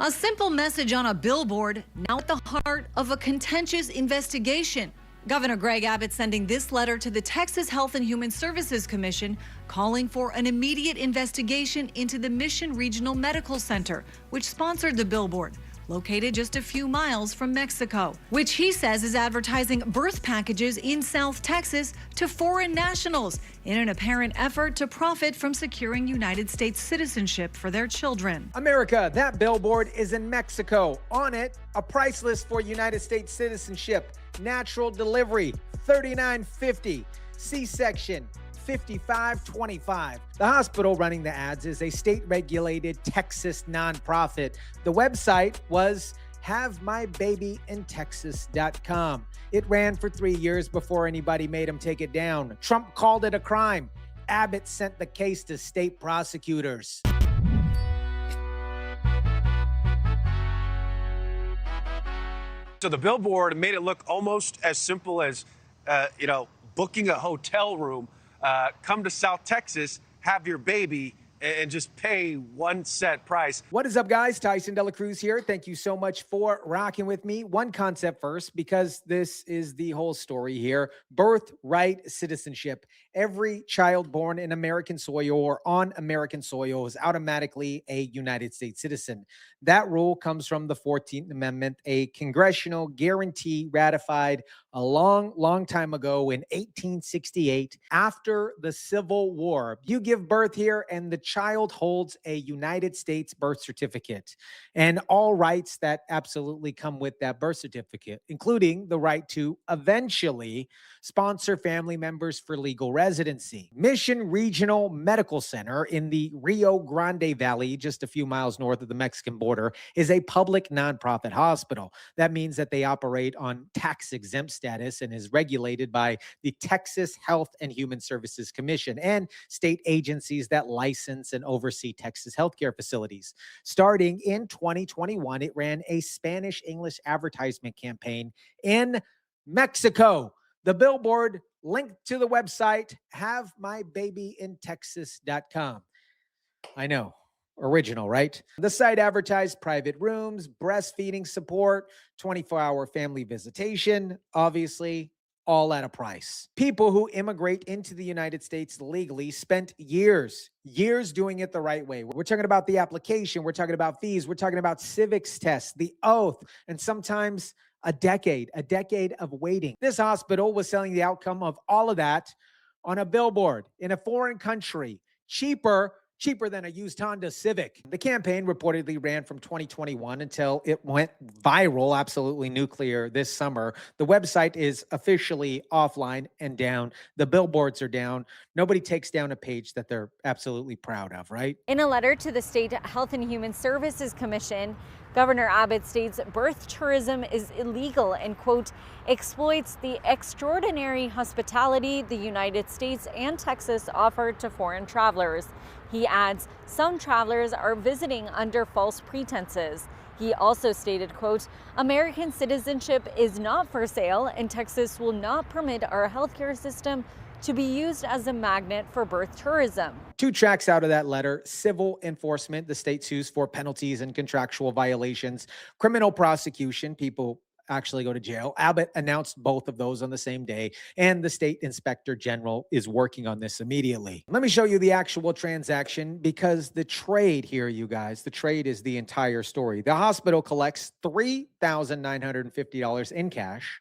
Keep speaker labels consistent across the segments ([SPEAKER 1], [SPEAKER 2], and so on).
[SPEAKER 1] A simple message on a billboard, now at the heart of a contentious investigation. Governor Greg Abbott sending this letter to the Texas Health and Human Services Commission, calling for an immediate investigation into the Mission Regional Medical Center, which sponsored the billboard, located just a few miles from Mexico, which he says is advertising birth packages in South Texas to foreign nationals in an apparent effort to profit from securing United States citizenship for their children.
[SPEAKER 2] America, that billboard is in Mexico. On it, a price list for United States citizenship. Natural delivery, $39.50. C-section, $55.25. The hospital running the ads is a state-regulated Texas nonprofit. The website was havemybabyintexas.com. It ran for 3 years before anybody made him take it down. Trump called it a crime. Abbott sent the case to state prosecutors.
[SPEAKER 3] So the billboard made it look almost as simple as, booking a hotel room. Come to South Texas, have your baby, and just pay one set price.
[SPEAKER 2] What is up, guys? Tyson DeLaCruz here. Thank you so much for rocking with me. One concept first, because this is the whole story here. Birthright citizenship. Every child born in American soil or on American soil is automatically a United States citizen. That rule comes from the 14th Amendment, a congressional guarantee ratified a long time ago in 1868 after the Civil War. You give birth here and the child holds a United States birth certificate and all rights that absolutely come with that birth certificate, including the right to eventually sponsor family members for legal residency. Mission Regional Medical Center in the Rio Grande Valley, just a few miles north of the Mexican border, is a public nonprofit hospital. That means that they operate on tax-exempt status and is regulated by the Texas Health and Human Services Commission and state agencies that license and oversee Texas healthcare facilities. Starting in 2021, it ran a Spanish-English advertisement campaign in Mexico. The billboard linked to the website, havemybabyintexas.com. I know. Original, right? The site advertised private rooms, breastfeeding support, 24-hour family visitation, obviously, all at a price. People who immigrate into the United States legally spent years doing it the right way. We're talking about the application, we're talking about fees, we're talking about civics tests, the oath, and sometimes a decade of waiting. This hospital was selling the outcome of all of that on a billboard in a foreign country, cheaper than a used Honda Civic. The campaign reportedly ran from 2021 until it went viral, absolutely nuclear, this summer. The website is officially offline and down. The billboards are down. Nobody takes down a page that they're absolutely proud of, right?
[SPEAKER 4] In a letter to the State Health and Human Services Commission, Governor Abbott states birth tourism is illegal and, quote, exploits the extraordinary hospitality the United States and Texas offer to foreign travelers. He adds, some travelers are visiting under false pretenses. He also stated, quote, American citizenship is not for sale and Texas will not permit our healthcare system to be used as a magnet for birth tourism.
[SPEAKER 2] Two tracks out of that letter: civil enforcement, the state sues for penalties and contractual violations; criminal prosecution, people actually go to jail. Abbott announced both of those on the same day, and the state inspector general is working on this immediately. Let me show you the actual transaction, because the trade here, you guys, the trade is the entire story. The hospital collects $3,950 in cash,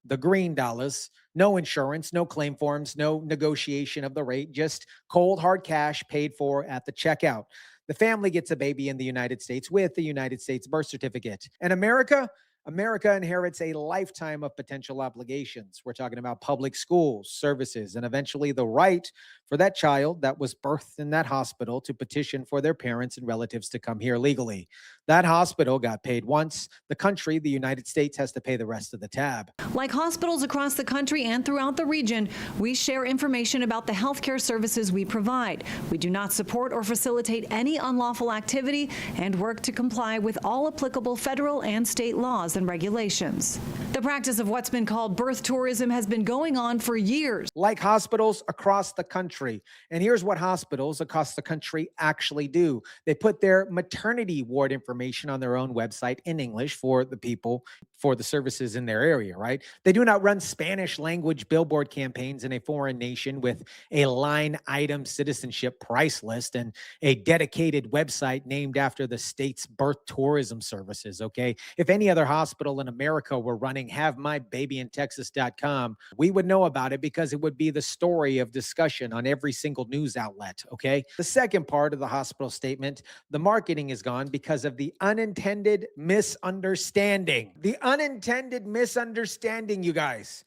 [SPEAKER 2] the green dollars, no insurance, no claim forms, no negotiation of the rate, just cold hard cash paid for at the checkout. The family gets a baby in the United States with the United States birth certificate. And America inherits a lifetime of potential obligations. We're talking about public schools, services, and eventually the right for that child that was birthed in that hospital to petition for their parents and relatives to come here legally. That hospital got paid once. The country, the United States, has to pay the rest of the tab.
[SPEAKER 1] Like hospitals across the country and throughout the region, we share information about the healthcare services we provide. We do not support or facilitate any unlawful activity and work to comply with all applicable federal and state laws and regulations. The practice of what's been called birth tourism has been going on for years.
[SPEAKER 2] Like hospitals across the country, country. And here's what hospitals across the country actually do. They put their maternity ward information on their own website in English for the people, for the services in their area, right? They do not run Spanish language billboard campaigns in a foreign nation with a line item citizenship price list and a dedicated website named after the state's birth tourism services, okay? If any other hospital in America were running havemybabyintexas.com, we would know about it because it would be the story of discussion on every single news outlet, okay? The second part of the hospital statement, the marketing is gone because of the unintended misunderstanding. The unintended misunderstanding, you guys.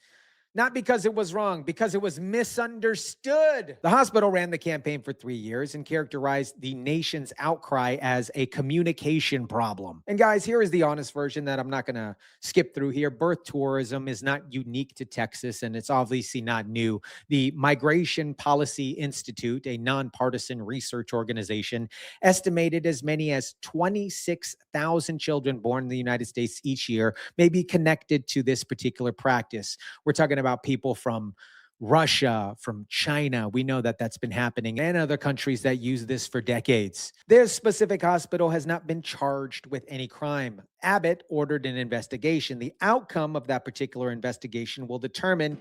[SPEAKER 2] Not because it was wrong, because it was misunderstood. The hospital ran the campaign for 3 years and characterized the nation's outcry as a communication problem. And guys, here is the honest version that I'm not going to skip through here. Birth tourism is not unique to Texas, and it's obviously not new. The Migration Policy Institute, a nonpartisan research organization, estimated as many as 26,000 children born in the United States each year may be connected to this particular practice. We're talking about people from Russia, from China. We know that that's been happening, and other countries that use this for decades. This specific hospital has not been charged with any crime. Abbott ordered an investigation. The outcome of that particular investigation will determine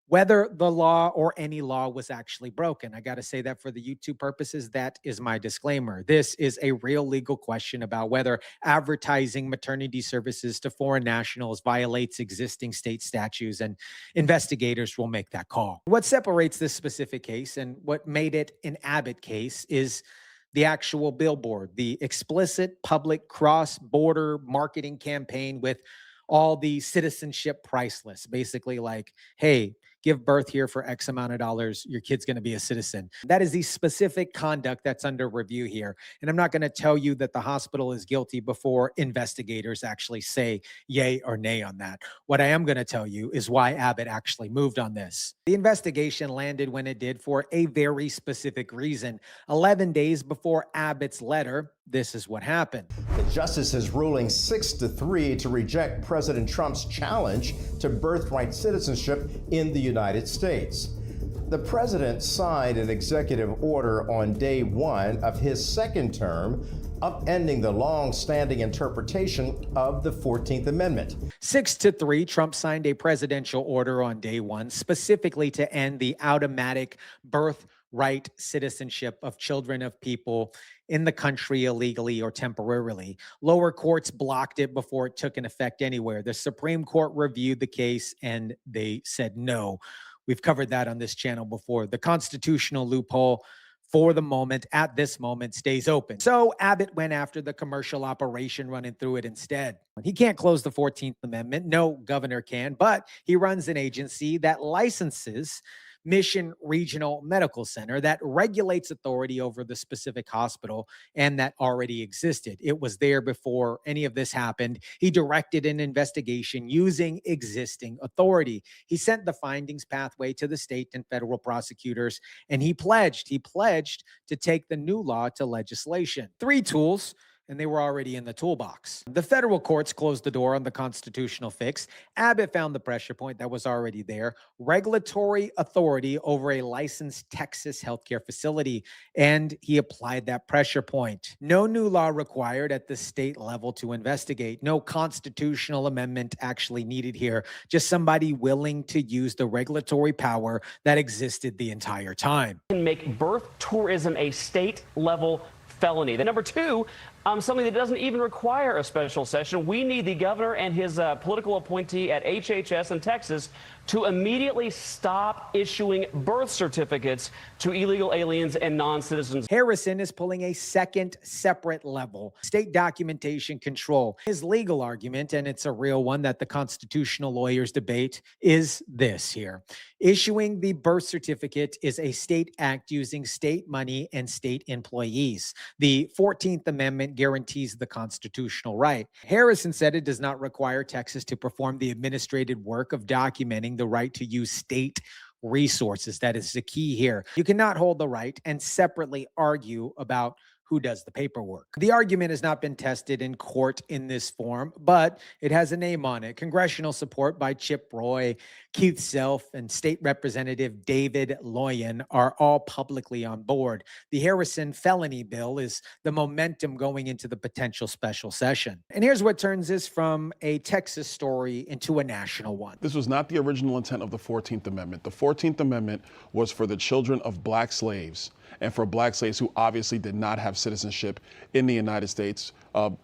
[SPEAKER 2] whether the law or any law was actually broken. I got to say that for the YouTube purposes, that is my disclaimer. This is a real legal question about whether advertising maternity services to foreign nationals violates existing state statutes, and investigators will make that call. What separates this specific case and what made it an Abbott case is the actual billboard, the explicit public cross-border marketing campaign with all the citizenship price lists, basically like, hey, give birth here for X amount of dollars, your kid's going to be a citizen. That is the specific conduct that's under review here. And I'm not going to tell you that the hospital is guilty before investigators actually say yay or nay on that. What I am going to tell you is why Abbott actually moved on this. The investigation landed when it did for a very specific reason. 11 days before Abbott's letter, this is what happened.
[SPEAKER 5] The justice is ruling 6-3 to reject President Trump's challenge to birthright citizenship in the United States. The president signed an executive order on day one of his second term, upending the long-standing interpretation of the 14th Amendment.
[SPEAKER 2] 6-3, Trump signed a presidential order on day one, specifically to end the automatic birthright citizenship of children of people in the country illegally or temporarily. Lower courts blocked it before it took an effect anywhere. The Supreme Court reviewed the case and they said no. We've covered that on this channel before. The constitutional loophole for the moment, at this moment, stays open. So Abbott went after the commercial operation running through it instead. He can't close the 14th Amendment. No governor can, but he runs an agency that licenses Mission Regional Medical Center that regulates authority over the specific hospital, and that already existed. It was there before any of this happened. He directed an investigation using existing authority. He sent the findings pathway to the state and federal prosecutors, and he pledged to take the new law to legislation. 3 tools, and they were already in the toolbox. The federal courts closed the door on the constitutional fix. Abbott found the pressure point that was already there: regulatory authority over a licensed Texas healthcare facility, and he applied that pressure point. No new law required at the state level to investigate. No constitutional amendment actually needed here. Just somebody willing to use the regulatory power that existed the entire time.
[SPEAKER 6] Can make birth tourism a state-level felony. Then number 2, something that doesn't even require a special session. We need the governor and his political appointee at HHS in Texas to immediately stop issuing birth certificates to illegal aliens and non-citizens.
[SPEAKER 2] Harrison is pulling a second separate level: state documentation control. His legal argument, and it's a real one that the constitutional lawyers debate, is this here: issuing the birth certificate is a state act using state money and state employees. The 14th Amendment guarantees the constitutional right. Harrison said it does not require Texas to perform the administrative work of documenting the right to use state resources. That is the key here. You cannot hold the right and separately argue about who does the paperwork. The argument has not been tested in court in this form, but it has a name on it. Congressional support by Chip Roy, Keith Self, and State Representative David Loyan are all publicly on board. The Harrison felony bill is the momentum going into the potential special session. And here's what turns this from a Texas story into a national one.
[SPEAKER 7] This was not the original intent of the 14th Amendment. The 14th Amendment was for the children of black slaves and for black slaves who obviously did not have citizenship in the United States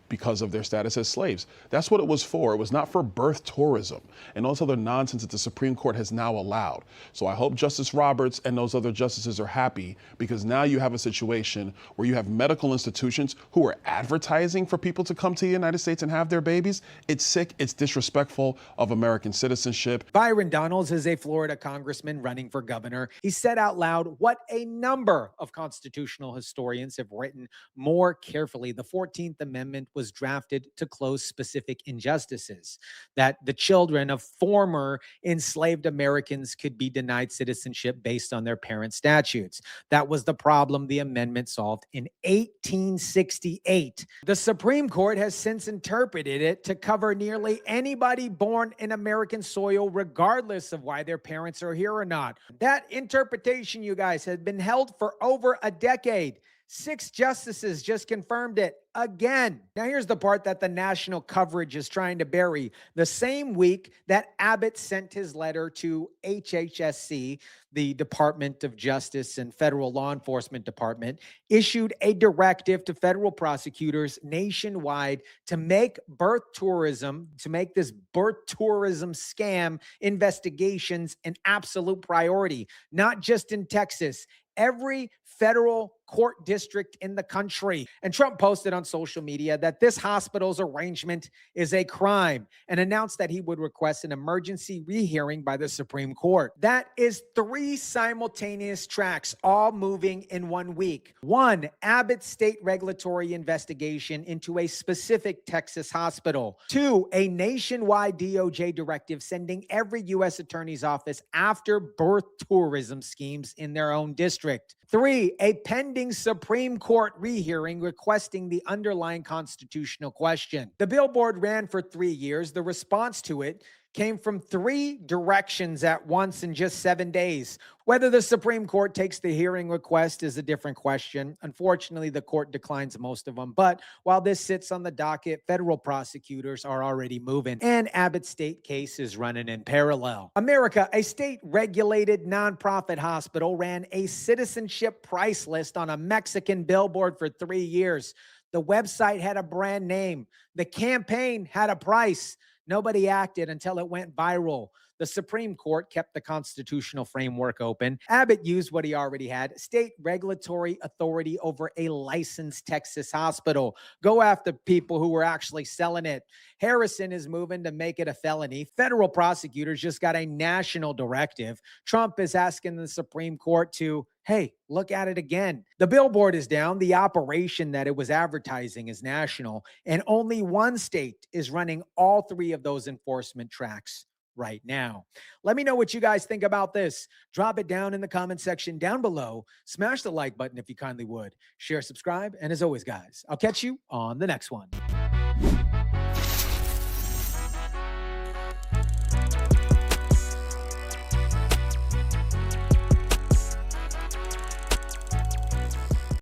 [SPEAKER 7] because of their status as slaves. That's what it was for. It was not for birth tourism and all this other nonsense that the Supreme Court has now allowed. So I hope Justice Roberts and those other justices are happy, because now you have a situation where you have medical institutions who are advertising for people to come to the United States and have their babies. It's sick. It's disrespectful of American citizenship.
[SPEAKER 2] Byron Donalds is a Florida congressman running for governor. He said out loud what a number of constitutional historians have written more carefully. The 14th Amendment was drafted to close specific injustices, that the children of former enslaved Americans could be denied citizenship based on their parents' statutes. That was the problem the amendment solved in 1868. The Supreme Court has since interpreted it to cover nearly anybody born in American soil, regardless of why their parents are here or not. That interpretation, you guys, has been held for over a decade. 6 justices just confirmed it again. Now, here's the part that the national coverage is trying to bury. The same week that Abbott sent his letter to HHSC, the Department of Justice and Federal Law Enforcement Department, issued a directive to federal prosecutors nationwide to make this birth tourism scam investigations an absolute priority, not just in Texas, every federal court district in the country. And Trump posted on social media that this hospital's arrangement is a crime and announced that he would request an emergency rehearing by the Supreme Court. That is 3 simultaneous tracks, all moving in 1 week. 1, Abbott state regulatory investigation into a specific Texas hospital. 2, a nationwide DOJ directive sending every U.S. attorney's office after birth tourism schemes in their own district. 3, a pending Supreme Court rehearing requesting the underlying constitutional question. The Billboard ran for 3 years. The response to it came from 3 directions at once in just 7 days. Whether the Supreme Court takes the hearing request is a different question. Unfortunately, the court declines most of them. But while this sits on the docket, federal prosecutors are already moving, and Abbott's state case is running in parallel. America, a state-regulated nonprofit hospital, ran a citizenship price list on a Mexican billboard for 3 years. The website had a brand name. The campaign had a price. Nobody acted until it went viral. The Supreme Court kept the constitutional framework open. Abbott used what he already had, state regulatory authority over a licensed Texas hospital. Go after people who were actually selling it. Harrison is moving to make it a felony. Federal prosecutors just got a national directive. Trump is asking the Supreme Court to, hey, look at it again. The billboard is down. The operation that it was advertising is national. And only 1 state is running all 3 of those enforcement tracks right now. Let me know what you guys think about this. Drop it down in the comment section down below. Smash the like button if you kindly would. Share, subscribe. And as always, guys, I'll catch you on the next one.